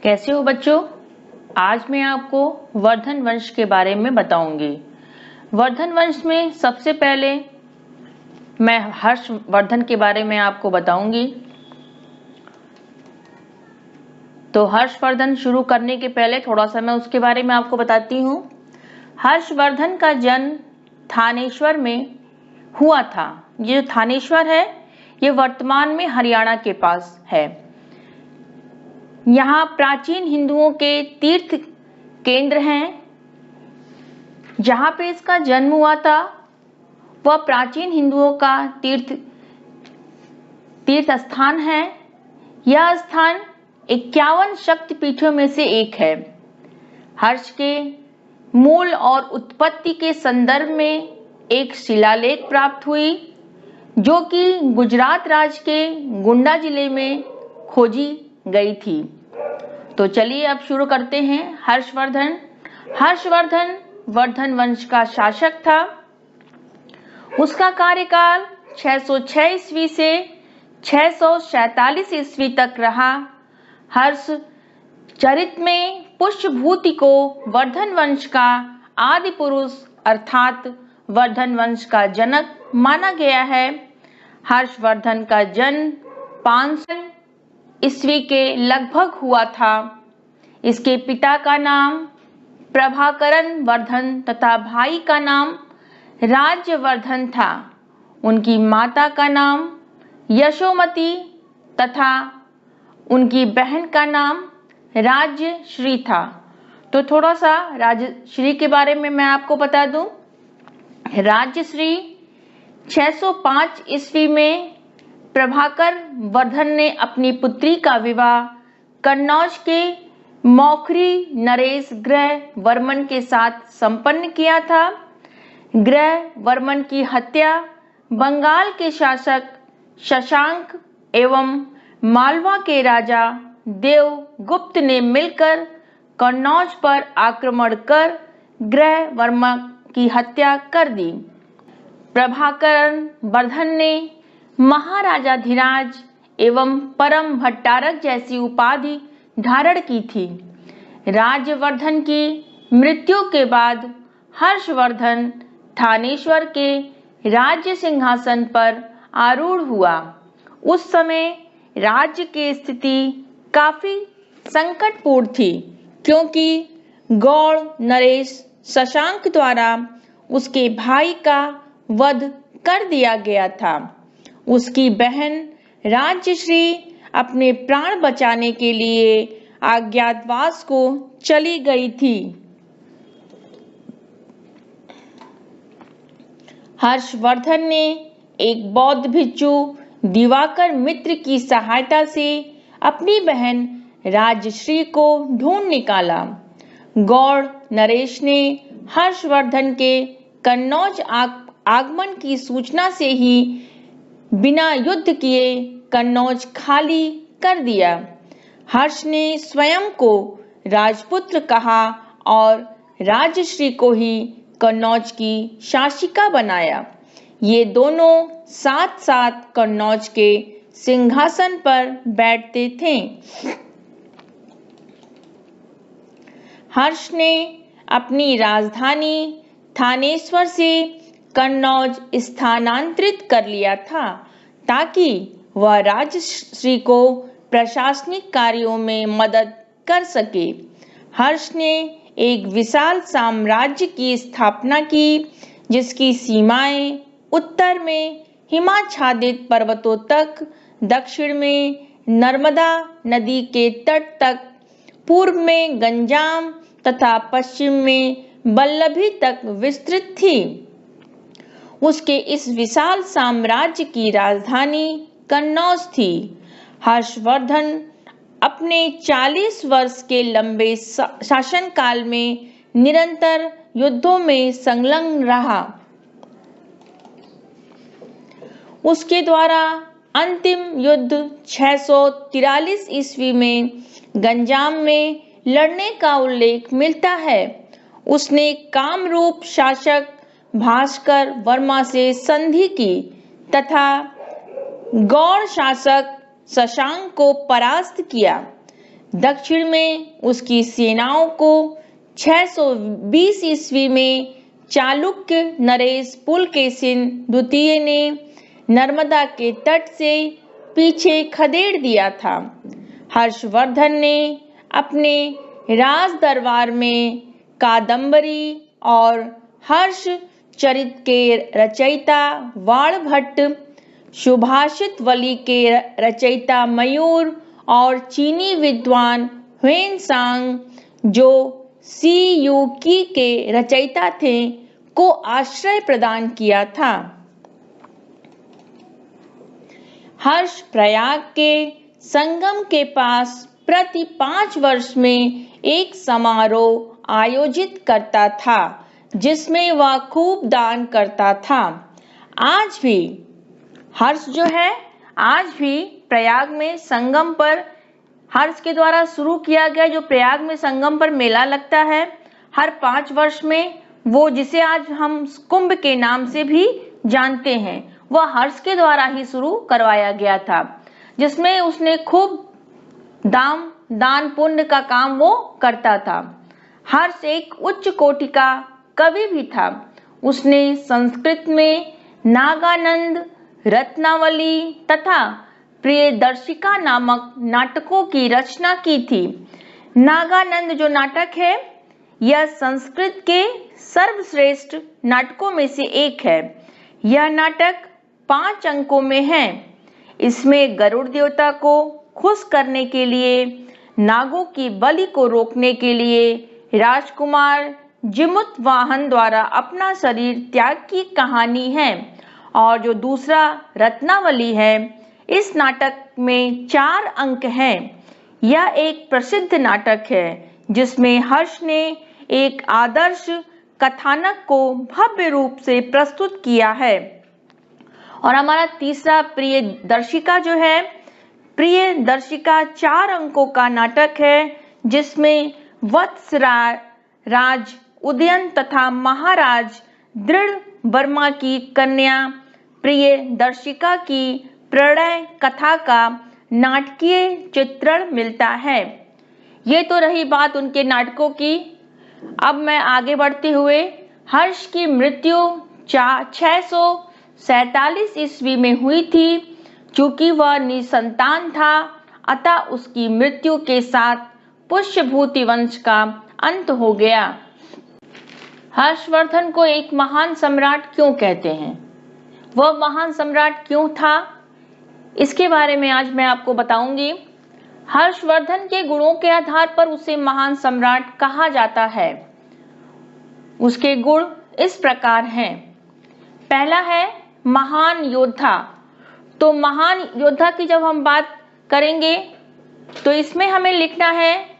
कैसे हो बच्चों? आज मैं आपको वर्धन वंश के बारे में बताऊंगी। वर्धन वंश में सबसे पहले मैं हर्षवर्धन के बारे में आपको बताऊंगी। तो हर्षवर्धन शुरू करने के पहले थोड़ा सा मैं उसके बारे में आपको बताती हूँ। हर्षवर्धन का जन्म थानेश्वर में हुआ था। ये जो थानेश्वर है ये वर्तमान में हरियाणा के पास है। यहाँ प्राचीन हिंदुओं के तीर्थ केंद्र हैं। जहाँ पे इसका जन्म हुआ था वह प्राचीन हिंदुओं का तीर्थ स्थान है। यह स्थान 51 शक्तिपीठों में से एक है। हर्ष के मूल और उत्पत्ति के संदर्भ में एक शिलालेख प्राप्त हुई जो कि गुजरात राज्य के गोंडा जिले में खोजी गई थी। तो चलिए अब शुरू करते हैं। हर्षवर्धन वर्धन वंश का शासक था। उसका कार्यकाल 606 ईस्वी से 647 ईस्वी तक रहा। हर्ष चरित में पुष्यभूति को वर्धन वंश का आदि पुरुष अर्थात वर्धन वंश का जनक माना गया है। हर्षवर्धन का जन्म 500 ईस्वी के लगभग हुआ था। इसके पिता का नाम प्रभाकरण वर्धन तथा भाई का नाम राज्यवर्धन था। उनकी माता का नाम यशोमती तथा उनकी बहन का नाम राज्यश्री था। तो थोड़ा सा राज्यश्री के बारे में मैं आपको बता दूं। राज्यश्री 605 ईस्वी में प्रभाकर वर्धन ने अपनी पुत्री का विवाह कन्नौज के मौखरी नरेश ग्रह वर्मन के साथ संपन्न किया था। ग्रह वर्मन की हत्या बंगाल के शासक शशांक एवं मालवा के राजा देवगुप्त ने मिलकर कन्नौज पर आक्रमण कर ग्रह वर्मा की हत्या कर दी। प्रभाकरण वर्धन ने महाराजाधिराज एवं परम भट्टारक जैसी उपाधि धारण की थी। राज्यवर्धन की मृत्यु के बाद हर्षवर्धन थानेश्वर के राज्य सिंहासन पर आरूढ़ हुआ। उस समय राज्य की स्थिति काफी संकटपूर्ण थी क्योंकि गौड़ नरेश शशांक द्वारा उसके भाई का वध कर दिया गया था। उसकी बहन राज्यश्री अपने प्राण बचाने के लिए अज्ञातवास को चली गई थी। हर्षवर्धन ने एक बौद्ध भिक्षु दिवाकर मित्र की सहायता से अपनी बहन राज्यश्री को ढूंढ निकाला। गौड़ नरेश ने हर्षवर्धन के कन्नौज आगमन की सूचना से ही बिना युद्ध किए कन्नौज खाली कर दिया। हर्ष ने स्वयं को राजपुत्र कहा और राज्यश्री को ही कन्नौज की शासिका बनाया। ये दोनों साथ साथ कन्नौज के सिंहासन पर बैठते थे। हर्ष ने अपनी राजधानी थानेश्वर से कन्नौज स्थानांतरित कर लिया था ताकि वह राज्यश्री को प्रशासनिक कार्यों में मदद कर सके। हर्ष ने एक विशाल साम्राज्य की स्थापना की जिसकी सीमाएं उत्तर में हिमाच्छादित पर्वतों तक, दक्षिण में नर्मदा नदी के तट तक, पूर्व में गंजाम तथा पश्चिम में बल्लभी तक विस्तृत थी। उसके इस विशाल साम्राज्य की राजधानी कन्नौज थी। हर्षवर्धन अपने 40 वर्ष के लंबे शासनकाल में निरंतर युद्धों में संलग्न रहा। उसके द्वारा अंतिम युद्ध 643 ईस्वी में गंजाम में लड़ने का उल्लेख मिलता है। उसने कामरूप शासक भास्कर वर्मा से संधि की तथा गौड़ शासक शशांक को परास्त किया। दक्षिण में उसकी सेनाओं को 620 ईस्वी में चालुक्य नरेश पुलकेशिन द्वितीय ने नर्मदा के तट से पीछे खदेड़ दिया था। हर्षवर्धन ने अपने राज दरबार में कादम्बरी और हर्ष चरित के रचयिता वाणभट्ट, सुभाषित वली के रचयिता मयूर और चीनी विद्वान ह्वेनसांग, जो सीयूकी के रचयिता थे, को आश्रय प्रदान किया था। हर्ष प्रयाग के संगम के पास प्रति 5 वर्ष में एक समारोह आयोजित करता था, जिसमें वह खूब दान करता था। आज भी हर्ष जो है, आज भी प्रयाग में संगम पर हर्ष के द्वारा शुरू किया गया जो प्रयाग में संगम पर मेला लगता है हर 5 वर्ष में, वो जिसे आज हम कुंभ के नाम से भी जानते हैं, वह हर्ष के द्वारा ही शुरू करवाया गया था, जिसमें उसने खूब दान पुण्य का काम वो करता था। हर्ष एक उच्च कोटि का कवि भी था। उसने संस्कृत में नागानंद, रत्नावली तथा प्रियदर्शिका नामक नाटकों की रचना की थी। नागानंद जो नाटक है, यह संस्कृत के सर्वश्रेष्ठ नाटकों में से एक है। यह नाटक 5 अंकों में है। इसमें गरुड़ देवता को खुश करने के लिए, नागों की बलि को रोकने के लिए राजकुमार जिमुतवाहन द्वारा अपना शरीर त्याग की कहानी है। और जो दूसरा रत्नावली है, इस नाटक में 4 अंक हैं। यह एक प्रसिद्ध नाटक है जिसमें हर्ष ने एक आदर्श कथानक को भव्य रूप से प्रस्तुत किया है। और हमारा तीसरा प्रियदर्शिका जो है, प्रियदर्शिका 4 अंकों का नाटक है, जिसमें वत्सराज उदयन तथा महाराज दृढ़ वर्मा की कन्या प्रियदर्शिका की प्रणय कथा का नाटकीय चित्रण मिलता है। ये तो रही बात उनके नाटकों की। अब मैं आगे बढ़ते हुए हर्ष की मृत्यु 647 ईस्वी में हुई थी। चूंकि वह निसंतान था, अतः उसकी मृत्यु के साथ पुष्यभूति वंश का अंत हो गया। हर्षवर्धन को एक महान सम्राट क्यों कहते हैं? वह महान सम्राट क्यों था, इसके बारे में आज मैं आपको बताऊंगी। हर्षवर्धन के गुणों के आधार पर उसे महान सम्राट कहा जाता है। उसके गुण इस प्रकार हैं। पहला है महान योद्धा। तो महान योद्धा की जब हम बात करेंगे तो इसमें हमें लिखना है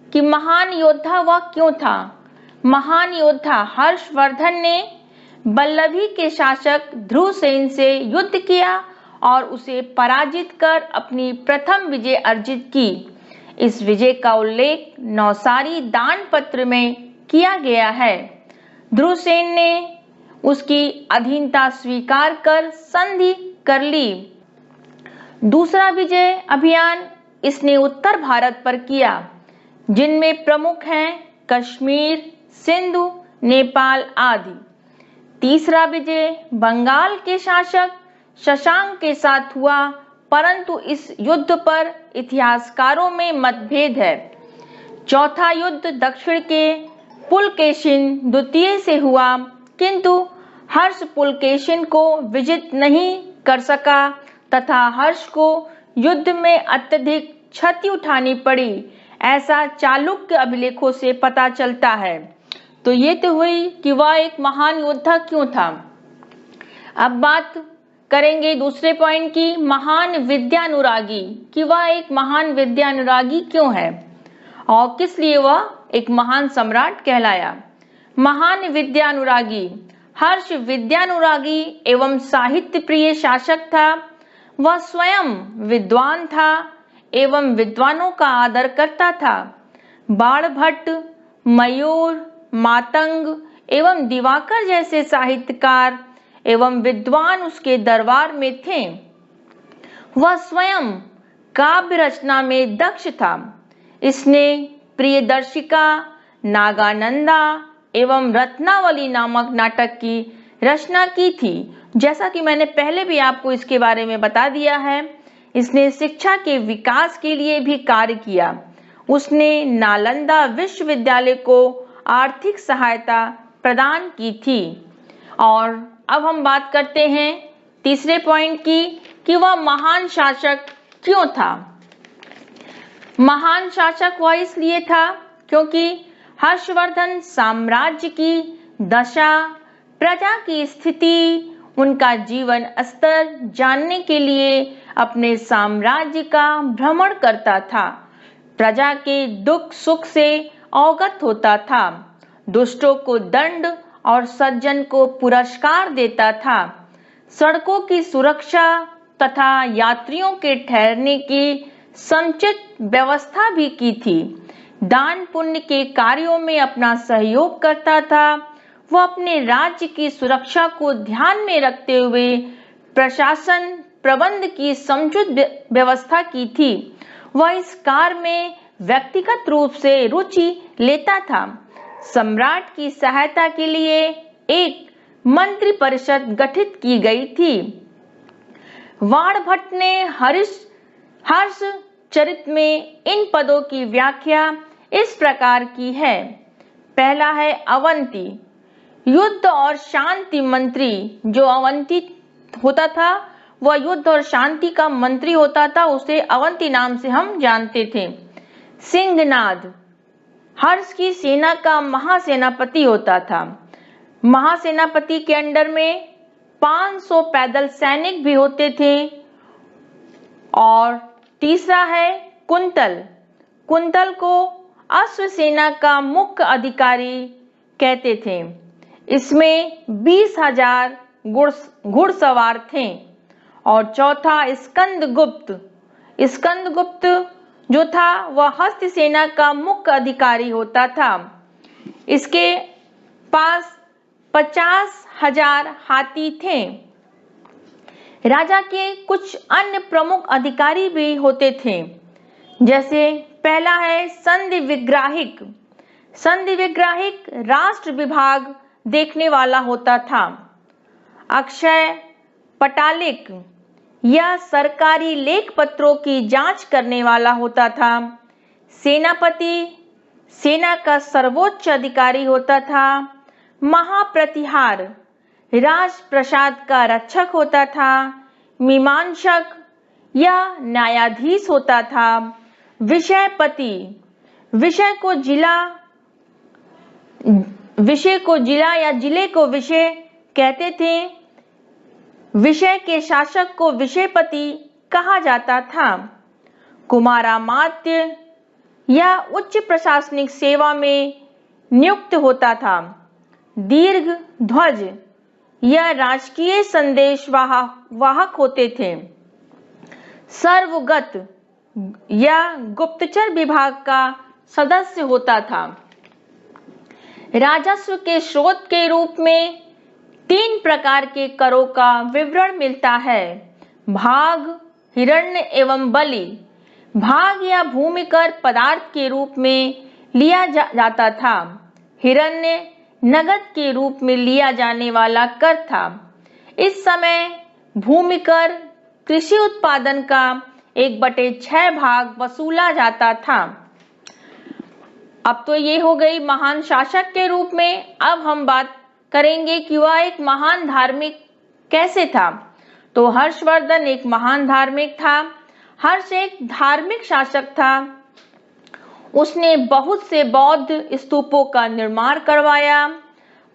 कि महान योद्धा वह क्यों था। महान योद्धा हर्षवर्धन ने बल्लभी के शासक ध्रुवसेन से युद्ध किया और उसे पराजित कर अपनी प्रथम विजय अर्जित की। इस विजय का उल्लेख नौसारी दान पत्र में किया गया है। ध्रुवसेन ने उसकी अधीनता स्वीकार कर संधि कर ली। दूसरा विजय अभियान इसने उत्तर भारत पर किया, जिनमें प्रमुख हैं कश्मीर, सिंधु, नेपाल आदि। तीसरा विजय बंगाल के शासक शशांक के साथ हुआ, परंतु इस युद्ध पर इतिहासकारों में मतभेद है। चौथा युद्ध दक्षिण के पुलकेशिन द्वितीय से हुआ, किंतु हर्ष पुलकेशिन को विजित नहीं कर सका तथा हर्ष को युद्ध में अत्यधिक क्षति उठानी पड़ी, ऐसा चालुक्य अभिलेखों से पता चलता है। तो ये तो हुई कि वह एक महान योद्धा क्यों था। अब बात करेंगे दूसरे पॉइंट की, महान विद्यानुरागी, कि वह एक महान विद्यानुरागी क्यों है और किस लिए वह एक महान सम्राट कहलाया। महान विद्यानुरागी, हर्ष विद्यानुरागी एवं साहित्य प्रिय शासक था। वह स्वयं विद्वान था एवं विद्वानों का आदर करता था। बाणभट्ट, मयूर, मातंग एवं दिवाकर जैसे साहित्यकार एवं विद्वान उसके दरबार में थे। वह स्वयं काव्य रचना में दक्ष था। इसने प्रियदर्शिका, नागानंदा एवं रत्नावली नामक नाटक की रचना की थी। जैसा कि मैंने पहले भी आपको इसके बारे में बता दिया है, इसने शिक्षा के विकास के लिए भी कार्य किया। उसने नालंदा विश्वविद्यालय को आर्थिक सहायता प्रदान की थी। और अब हम बात करते हैं तीसरे पॉइंट की कि वह महान शासक क्यों था। महान शासक वह इसलिए था क्योंकि हर्षवर्धन साम्राज्य की दशा, प्रजा की स्थिति, उनका जीवन स्तर जानने के लिए अपने साम्राज्य का भ्रमण करता था। प्रजा के दुख सुख से अवगत होता था, दुष्टों को दंड और सज्जन को पुरस्कार देता था, सड़कों की सुरक्षा तथा यात्रियों के ठहरने की समुचित व्यवस्था भी की थी। दान पुण्य के कार्यों में अपना सहयोग करता था। वह अपने राज्य की सुरक्षा को ध्यान में रखते हुए प्रशासन प्रबंध की समुचित व्यवस्था की थी। वह इस कार्य में व्यक्तिगत रूप से रुचि लेता था। सम्राट की सहायता के लिए एक मंत्री परिषद गठित की गई थी। वाणभट्ट ने हर्ष चरित में इन पदों की व्याख्या इस प्रकार की है। पहला है अवंती, युद्ध और शांति मंत्री। जो अवंती होता था वह युद्ध और शांति का मंत्री होता था, उसे अवंती नाम से हम जानते थे। सिंहनाद, हर्ष की सेना का महासेनापति होता था। महासेनापति के अंडर में 500 पैदल सैनिक भी होते थे। और तीसरा है कुंतल। कुंतल को अश्व सेना का मुख्य अधिकारी कहते थे। इसमें 20,000 घुड़सवार थे। और चौथा स्कंदगुप्त। स्कंदगुप्त जो था वह हस्त सेना का मुख्य अधिकारी होता था। इसके पास 50,000 हाथी थे। राजा के कुछ अन्य प्रमुख अधिकारी भी होते थे, जैसे पहला है संधि विग्राहिक। संधि विग्राहिक राष्ट्र विभाग देखने वाला होता था। अक्षय पटालिक यह सरकारी लेख पत्रों की जांच करने वाला होता था। सेनापति सेना का सर्वोच्च अधिकारी होता था। महाप्रतिहार राजप्रसाद का रक्षक होता था। मीमांसक यह न्यायाधीश होता था। विषयपति विषय को जिला या जिले को विषय कहते थे। विषय के शासक को विषयपति कहा जाता था। कुमारामात्य यह उच्च प्रशासनिक सेवा में नियुक्त होता था। दीर्घ ध्वज यह राजकीय संदेश वाहक होते थे। सर्वगत यह गुप्तचर विभाग का सदस्य होता था। राजस्व के स्रोत के रूप में 3 प्रकार के करों का विवरण मिलता है। भाग, हिरण्य एवं बलि। भाग या भूमि कर पदार्थ के रूप में लिया जाता था। हिरण्य नगद के रूप में लिया जाने वाला कर था। इस समय भूमि कर कृषि उत्पादन का 1/6 भाग वसूला जाता था। अब तो ये हो गई महान शासक के रूप में। अब हम बात करेंगे कि वह एक महान धार्मिक कैसे था। तो हर्षवर्धन एक महान धार्मिक था। हर्ष एक धार्मिक शासक था। उसने बहुत से बौद्ध स्तूपों का निर्माण करवाया।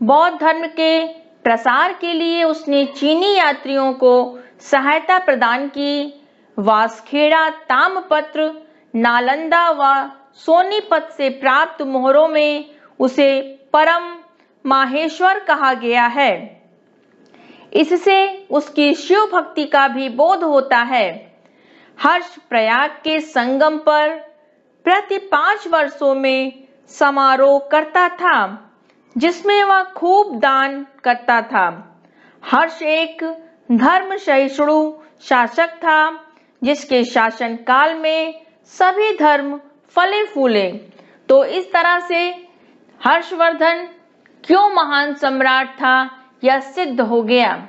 बौद्ध धर्म के प्रसार के लिए उसने चीनी यात्रियों को सहायता प्रदान की। वासखेड़ा ताम्रपत्र, नालंदा व सोनीपत से प्राप्त मोहरों में उसे परम माहेश्वर कहा गया है। इससे उसकी शिव भक्ति का भी बोध होता है। हर्ष प्रयाग के संगम पर प्रति 5 वर्षों में समारोह करता था, जिसमें वह खूब दान करता था। हर्ष एक धर्म सहिष्णु शासक था, जिसके शासन काल में सभी धर्म फले फूले। तो इस तरह से हर्षवर्धन क्यों महान सम्राट था यह सिद्ध हो गया।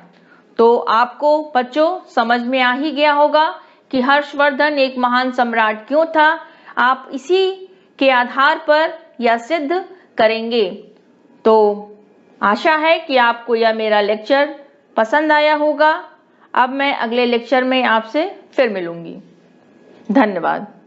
तो आपको बच्चों समझ में आ ही गया होगा कि हर्षवर्धन एक महान सम्राट क्यों था। आप इसी के आधार पर यह सिद्ध करेंगे। तो आशा है कि आपको यह मेरा लेक्चर पसंद आया होगा। अब मैं अगले लेक्चर में आपसे फिर मिलूंगी। धन्यवाद।